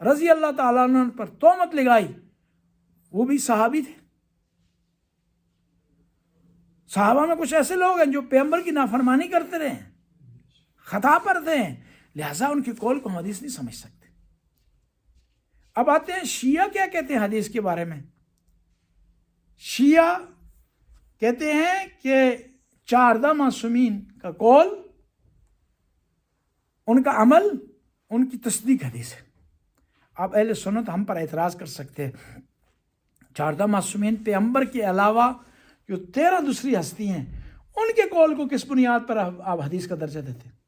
رضی اللہ تعالیٰ عنہ پر تہمت لگائی، وہ بھی صحابی تھے۔ صحابہ میں کچھ ایسے لوگ ہیں جو پیغمبر کی نافرمانی کرتے رہے ہیں، خطا پر تھے، لہٰذا ان کی قول کو حدیث نہیں سمجھ سکتے۔ اب آتے ہیں شیعہ کیا کہتے ہیں حدیث کے بارے میں۔ شیعہ کہتے ہیں کہ 14 معصومین کا قول، ان کا عمل، ان کی تصدیق حدیث ہے۔ اب اہل سنت ہم پر اعتراض کر سکتے ہیں، 14 معصومین پیغمبر کے علاوہ جو 13 دوسری ہستی ہیں، ان کے قول کو کس بنیاد پر آپ حدیث کا درجہ دیتے ہیں؟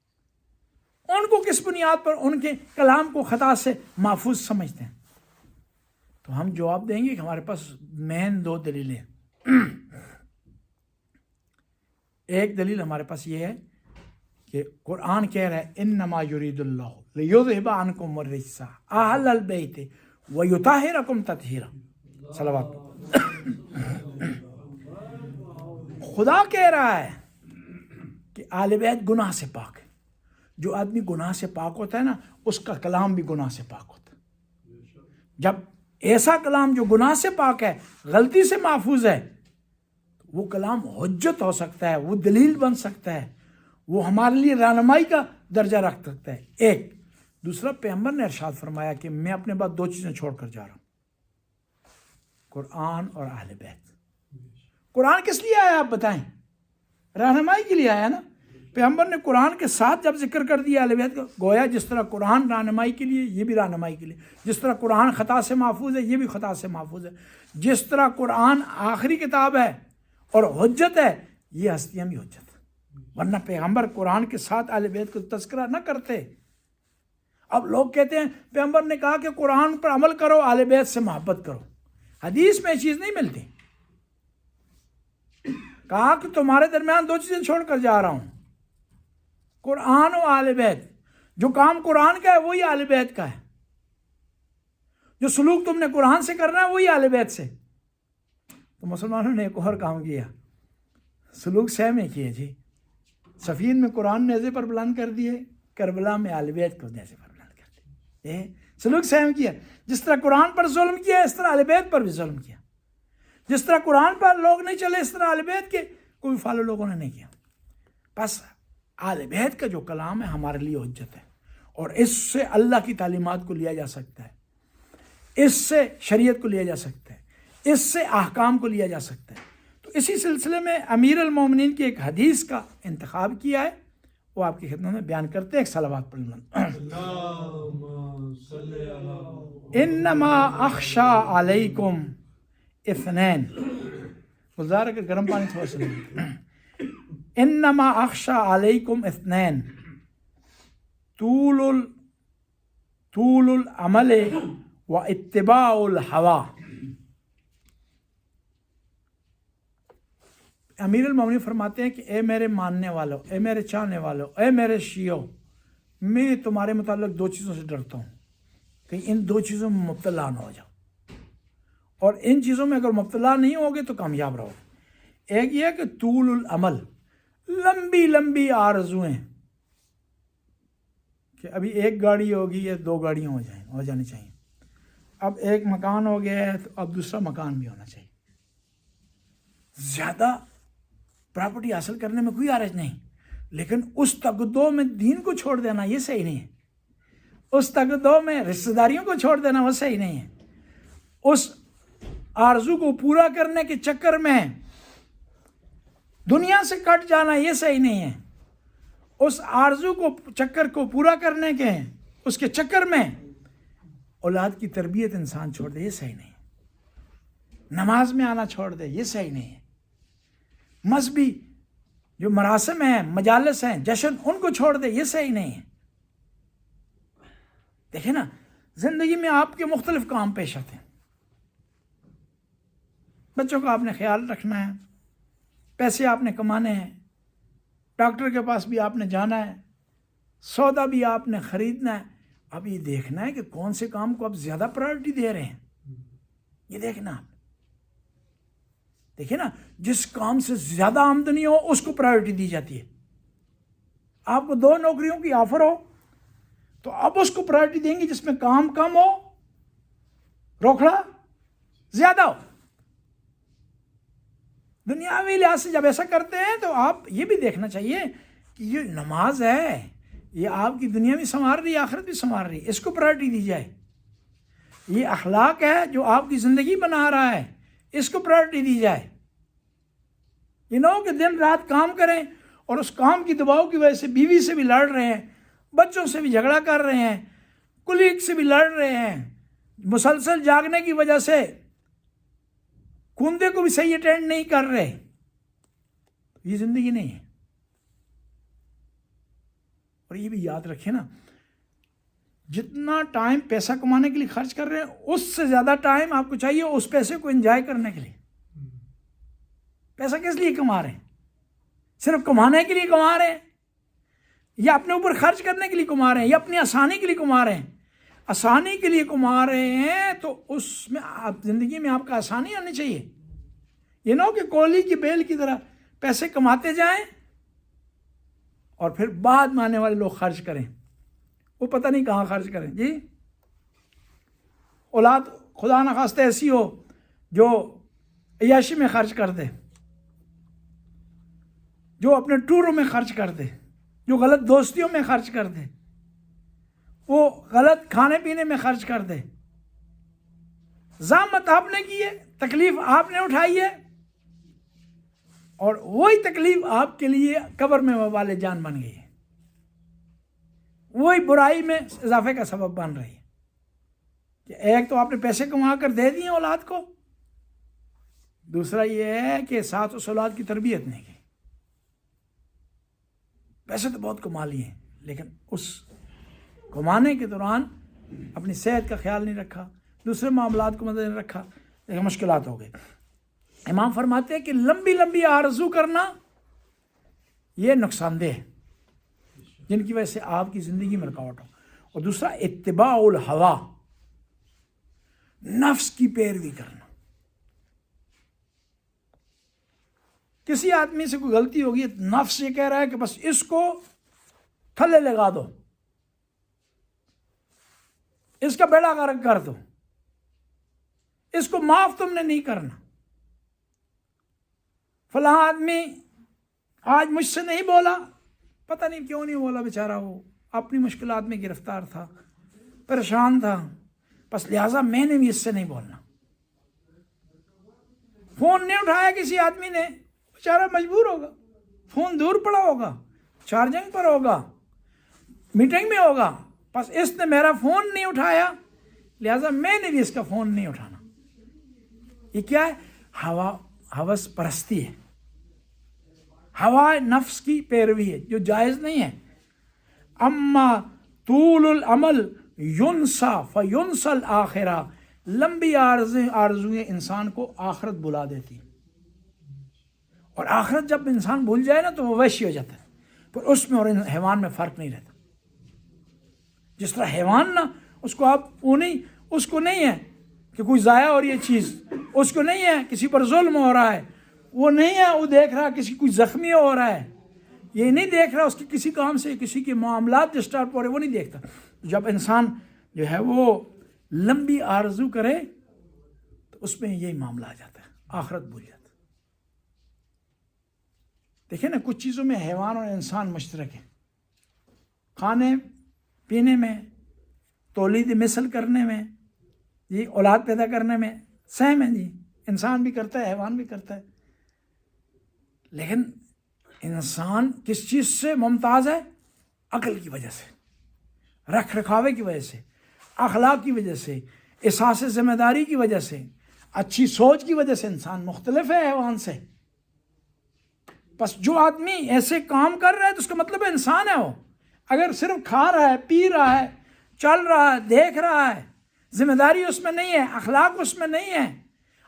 ان کو کس بنیاد پر ان کے کلام کو خطا سے محفوظ سمجھتے ہیں؟ تو ہم جواب دیں گے کہ ہمارے پاس مین 2 دلیلیں ہیں۔ ایک دلیل ہمارے پاس یہ ہے کہ قرآن کہہ رہا ہے انما یرید اللہ لیذھب عنکم الرجس اہل البیت ویطہرکم تطہیرا۔ صلوات۔ خدا کہہ رہا ہے کہ آل بیت گناہ سے پاک ہے۔ جو آدمی گناہ سے پاک ہوتا ہے نا، اس کا کلام بھی گناہ سے پاک ہوتا ہے۔ جب ایسا کلام جو گناہ سے پاک ہے، غلطی سے محفوظ ہے، وہ کلام حجت ہو سکتا ہے، وہ دلیل بن سکتا ہے، وہ ہمارے لیے رہنمائی کا درجہ رکھ سکتا ہے۔ ایک دوسرا، پیغمبر نے ارشاد فرمایا کہ میں اپنے بعد 2 چیزیں چھوڑ کر جا رہا ہوں، قرآن اور اہل بیت۔ قرآن کس لیے آیا آپ بتائیں؟ رہنمائی کے لیے آیا نا۔ پیغمبر نے قرآن کے ساتھ جب ذکر کر دیا اہل بیت کا، گویا جس طرح قرآن رہنمائی کے لیے، یہ بھی رہنمائی کے لیے۔ جس طرح قرآن خطا سے محفوظ ہے، یہ بھی خطا سے محفوظ ہے۔ جس طرح قرآن آخری کتاب ہے اور حجت ہے، یہ ہستیاں بھی حجت ہے، ورنہ پیغمبر قرآن کے ساتھ اہل بیت کو تذکرہ نہ کرتے۔ اب لوگ کہتے ہیں پیغمبر نے کہا کہ قرآن پر عمل کرو، اہل بیت سے محبت کرو۔ حدیث میں یہ چیز نہیں ملتی۔ کہا کہ تمہارے درمیان 2 چیزیں چھوڑ کر جا رہا ہوں، قرآن و اہل بیت۔ جو کام قرآن کا ہے وہی اہل بیت کا ہے، جو سلوک تم نے قرآن سے کرنا ہے وہی اہل بیت سے۔ تو مسلمانوں نے ایک اور کام کیا، سلوک سیم ہی کیے جی۔ صفین میں قرآن نیزے پر بلند کر دیے، کربلا میں اہل بیت کو نیزے پر بلند کر دیے۔ سلوک سیم کیا، جس طرح قرآن پر ظلم کیا اس طرح اہل بیت پر بھی ظلم کیا۔ جس طرح قرآن پر لوگ نہیں چلے اس طرح اہل بیت کے کوئی فالو لوگوں نے نہیں کیا۔ بس اہل بیت کا جو کلام ہے ہمارے لیے حجت ہے، اور اس سے اللہ کی تعلیمات کو لیا جا سکتا ہے، اس سے شریعت کو لیا جا سکتا ہے، اس سے احکام کو لیا جا سکتا ہے۔ تو اسی سلسلے میں امیر المومنین کی ایک حدیث کا انتخاب کیا ہے، وہ آپ کی خدمت میں بیان کرتے ہیں۔ ایک صلوات پڑھیں۔ انما اخشى علیکم اثنین، گلزار اگر گرم پانی تھوڑا سا لیں۔ انما اخشى علیکم اثنین، طول العمل و اتباع الہوى۔ امیر المومنین فرماتے ہیں کہ اے میرے ماننے والوں، اے میرے چاہنے والوں، اے میرے شیعوں، میں تمہارے متعلق 2 چیزوں سے ڈرتا ہوں، کہ ان 2 چیزوں میں مبتلا نہ ہو جاؤ، اور ان چیزوں میں اگر مبتلا نہیں ہوگے تو کامیاب رہو گے۔ ایک یہ ہے کہ طول العمل، لمبی لمبی آرزویں، کہ ابھی 1 گاڑی ہوگی یا 2 گاڑیاں ہو جانی چاہیے، اب 1 مکان ہو گیا ہے تو اب دوسرا مکان بھی ہونا چاہیے۔ زیادہ پراپرٹی حاصل کرنے میں کوئی حرج نہیں، لیکن اس تگدو میں دین کو چھوڑ دینا یہ صحیح نہیں ہے، اس تگدو میں رشتہ داریوں کو چھوڑ دینا وہ صحیح نہیں ہے، اس آرزو کو پورا کرنے کے چکر میں دنیا سے کٹ جانا یہ صحیح نہیں ہے، اس آرزو کو چکر کو پورا کرنے کے اس کے چکر میں اولاد کی تربیت انسان چھوڑ دے یہ صحیح نہیں ہے، نماز میں آنا چھوڑ دے یہ صحیح نہیں ہے، مذہبی جو مراسم ہیں، مجالس ہیں، جشن، ان کو چھوڑ دے یہ صحیح نہیں ہے۔ دیکھیں نا، زندگی میں آپ کے مختلف کام پیش آتے ہیں، بچوں کا آپ نے خیال رکھنا ہے، پیسے آپ نے کمانے ہیں، ڈاکٹر کے پاس بھی آپ نے جانا ہے، سودا بھی آپ نے خریدنا ہے۔ اب یہ دیکھنا ہے کہ کون سے کام کو آپ زیادہ پرائرٹی دے رہے ہیں، یہ دیکھنا آپ۔ دیکھیں نا، جس کام سے زیادہ آمدنی ہو اس کو پرائرٹی دی جاتی ہے۔ آپ کو 2 نوکریوں کی آفر ہو تو اب اس کو پرائرٹی دیں گے جس میں کام کم ہو روکڑا زیادہ ہو. دنیاوی لحاظ سے جب ایسا کرتے ہیں تو آپ یہ بھی دیکھنا چاہیے کہ یہ نماز ہے، یہ آپ کی دنیا بھی سنوار رہی ہے، آخرت بھی سنوار رہی ہے، اس کو پرائرٹی دی جائے. یہ اخلاق ہے جو آپ کی زندگی بنا رہا ہے، اس کو پرائرٹی دی جائے. یہ نہ ہو کہ دن رات کام کریں اور اس کام کی دباؤ کی وجہ سے بیوی سے بھی لڑ رہے ہیں، بچوں سے بھی جھگڑا کر رہے ہیں، کلیگ سے بھی لڑ رہے ہیں، مسلسل جاگنے کی وجہ سے کندے کو بھی صحیح اٹینڈ نہیں کر رہے. یہ زندگی نہیں ہے. اور یہ بھی یاد رکھیں نا، جتنا ٹائم پیسہ کمانے کے لیے خرچ کر رہے ہیں اس سے زیادہ ٹائم آپ کو چاہیے اس پیسے کو انجوائے کرنے کے لیے. پیسہ کس لیے کما رہے ہیں؟ صرف کمانے کے لیے کما رہے ہیں یا اپنے اوپر خرچ کرنے کے لیے کما رہے ہیں یا اپنی آسانی کے لیے کما رہے ہیں؟ آسانی کے لیے کما رہے ہیں تو اس میں آپ زندگی میں آپ کا آسانی آنی چاہیے. یہ نہ ہو کہ کولی کی بیل کی طرح پیسے کماتے جائیں اور پھر بعد میں آنے والے لوگ خرچ کریں، وہ پتہ نہیں کہاں خرچ کریں. جی اولاد خدا نخواستہ ایسی ہو جو عیاشی میں خرچ کر دے، جو اپنے ٹوروں میں خرچ کر دے، جو غلط دوستیوں میں خرچ کر دے، وہ غلط کھانے پینے میں خرچ کر دے. زحمت آپ نے کی ہے، تکلیف آپ نے اٹھائی ہے، اور وہی تکلیف آپ کے لیے قبر میں وبال جان بن گئی ہے، وہی برائی میں اضافے کا سبب بن رہی ہے. کہ ایک تو آپ نے پیسے کما کر دے دیے اولاد کو، دوسرا یہ ہے کہ ساتھ اس اولاد کی تربیت نہیں کی. پیسے تو بہت کما لیے ہیں لیکن اس کمانے کے دوران اپنی صحت کا خیال نہیں رکھا، دوسرے معاملات کو مد نظر رکھا، لیکن مشکلات ہو گئی. امام فرماتے ہیں کہ لمبی لمبی آرزو کرنا یہ نقصان دہ ہے، جن کی وجہ سے آپ کی زندگی میں رکاوٹ ہو. اور دوسرا اتباع الہوا، نفس کی پیروی کرنا. کسی آدمی سے کوئی غلطی ہوگی، نفس یہ کہہ رہا ہے کہ بس اس کو تھلے لگا دو، اس کا بیڑا غرق کر دو، اس کو معاف تم نے نہیں کرنا. فلاں آدمی آج مجھ سے نہیں بولا، پتہ نہیں کیوں نہیں بولا، بیچارہ وہ اپنی مشکلات میں گرفتار تھا، پریشان تھا، بس لہٰذا میں نے بھی اس سے نہیں بولنا. فون نہیں اٹھایا کسی آدمی نے، بیچارہ مجبور ہوگا، فون دور پڑا ہوگا، چارجنگ پر ہوگا، میٹنگ میں ہوگا، بس اس نے میرا فون نہیں اٹھایا لہٰذا میں نے بھی اس کا فون نہیں اٹھانا. یہ کیا ہے؟ ہوس پرستی ہے، ہوا نفس کی پیروی ہے جو جائز نہیں ہے. اما طول العمل ینسا فینسا الآخرہ، لمبی آرزویں انسان کو آخرت بلا دیتی، اور آخرت جب انسان بھول جائے نا تو وہ وحشی ہو جاتا ہے. پر اس میں اور حیوان میں فرق نہیں رہتا. جس طرح حیوان نا اس کو آپ اس کو نہیں ہے کہ کوئی ضائع ہو رہی ہے چیز، اس کو نہیں ہے کسی پر ظلم ہو رہا ہے، وہ نہیں ہے وہ دیکھ رہا کسی کوئی زخمی ہو رہا ہے، یہ نہیں دیکھ رہا اس کی کسی کام سے کسی کے معاملات ڈسٹرب ہو رہے، وہ نہیں دیکھتا. جب انسان جو ہے وہ لمبی آرزو کرے تو اس میں یہی معاملہ آ جاتا ہے، آخرت بھول جاتا ہے. دیکھیں نا کچھ چیزوں میں حیوان اور انسان مشترک ہیں، کھانے پینے میں، تولید مثل کرنے میں، جی اولاد پیدا کرنے میں سیم ہے. جی انسان بھی کرتا ہے، حیوان بھی کرتا ہے. لیکن انسان کس چیز سے ممتاز ہے؟ عقل کی وجہ سے، رکھ رکھاوے کی وجہ سے، اخلاق کی وجہ سے، احساس ذمہ داری کی وجہ سے، اچھی سوچ کی وجہ سے انسان مختلف ہے حیوان سے. بس جو آدمی ایسے کام کر رہا ہے تو اس کا مطلب ہے انسان ہے. وہ اگر صرف کھا رہا ہے، پی رہا ہے، چل رہا ہے، دیکھ رہا ہے، ذمہ داری اس میں نہیں ہے، اخلاق اس میں نہیں ہے،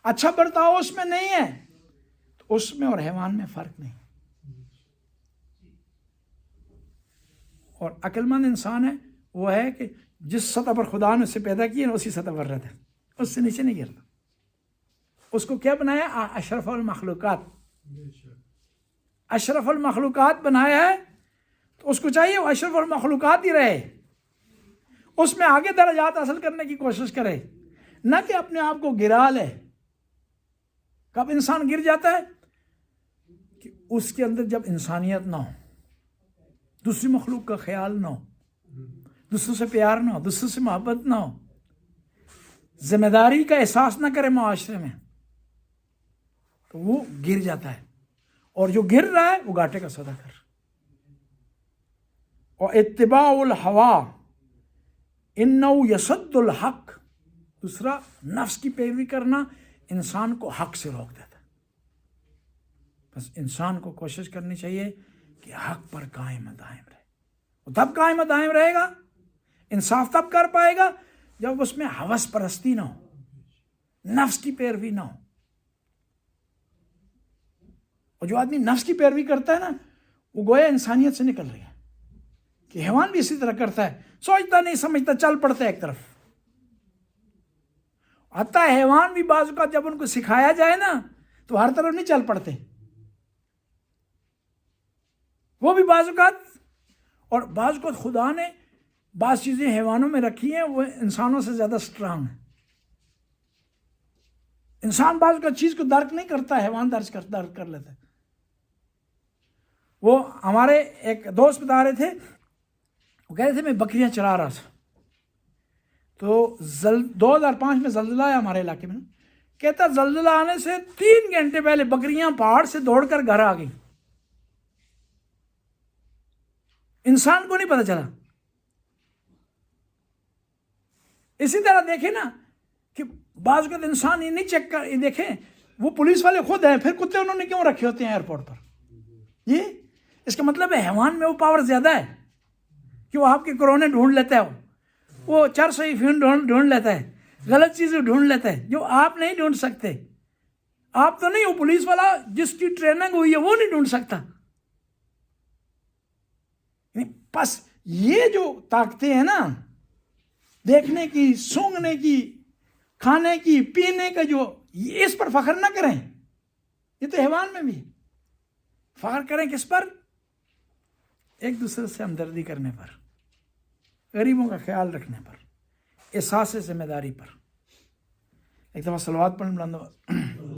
اچھا برتاؤ اس میں نہیں ہے، تو اس میں اور حیوان میں فرق نہیں. اور عقل مند انسان ہے وہ ہے کہ جس سطح پر خدا نے اسے پیدا کیا اسی سطح پر رہتا ہے، اس سے نیچے نہیں گرتا. اس کو کیا بنایا؟ اشرف المخلوقات، اشرف المخلوقات بنایا ہے، تو اس کو چاہیے وہ اشرف المخلوقات ہی رہے، اس میں آگے درجات حاصل کرنے کی کوشش کرے، نہ کہ اپنے آپ کو گرا لے. کب انسان گر جاتا ہے؟ کہ اس کے اندر جب انسانیت نہ ہو، دوسری مخلوق کا خیال نہ ہو، دوسروں سے پیار نہ ہو، دوسروں سے محبت نہ ہو، ذمہ داری کا احساس نہ کرے معاشرے میں، تو وہ گر جاتا ہے. اور جو گر رہا ہے وہ گھاٹے کا سودا کر. اور اتباع الہوا انہ یصد الحق، دوسرا نفس کی پیروی کرنا انسان کو حق سے روک دیتا ہے. بس انسان کو کوشش کرنی چاہیے کہ حق پر قائم دائم رہے. وہ تب قائم دائم رہے گا، انصاف تب کر پائے گا جب اس میں ہوس پرستی نہ ہو، نفس کی پیروی نہ ہو. اور جو آدمی نفس کی پیروی کرتا ہے نا، وہ گویا انسانیت سے نکل رہی ہے. کہ حیوان بھی اسی طرح کرتا ہے، سوچتا نہیں سمجھتا، چل پڑتا ہے ایک طرف. حتیٰ حیوان بھی بعض اوقات جب ان کو سکھایا جائے نا تو ہر طرف نہیں چل پڑتے. وہ بھی بعض اوقات، اور بعض اوقات خدا نے بعض چیزیں حیوانوں میں رکھی ہیں وہ انسانوں سے زیادہ سٹرانگ ہیں. انسان بعض اوقات چیز کو درک نہیں کرتا، حیوان درک کر لیتا ہے. وہ ہمارے ایک دوست بتا رہے تھے، وہ کہہ رہے تھے میں بکریاں چرا رہا تھا تو 2005 میں زلزلہ آیا ہمارے علاقے میں. کہتا زلزلہ آنے سے 3 گھنٹے پہلے بکریاں پہاڑ سے دوڑ کر گھر آ گئی. انسان کو نہیں پتہ چلا. اسی طرح دیکھیں نا کہ بعض اوقات انسان یہ نہیں چیک کر، دیکھیں وہ پولیس والے خود ہیں، پھر کتے انہوں نے کیوں رکھے ہوتے ہیں ایئرپورٹ پر؟ یہ اس کا مطلب ہے حیوان میں وہ پاور زیادہ ہے کہ وہ آپ کے کورونے ڈھونڈ لیتا ہے، وہ 400 افیون ڈھونڈ لیتا ہے، غلط چیزیں ڈھونڈ لیتا ہے جو آپ نہیں ڈھونڈ سکتے. آپ تو نہیں، وہ پولیس والا جس کی ٹریننگ ہوئی ہے وہ نہیں ڈھونڈ سکتا. بس یہ جو طاقتیں ہیں نا، دیکھنے کی، سونگنے کی، کھانے کی، پینے کا، جو اس پر فخر نہ کریں. یہ تو حیوان میں بھی فخر کریں کس پر؟ ایک دوسرے سے ہمدردی کرنے پر، غریبوں کا خیال رکھنے پر، احساس ذمہ داری پر. ایک دفعہ صلوات پڑھنے بلند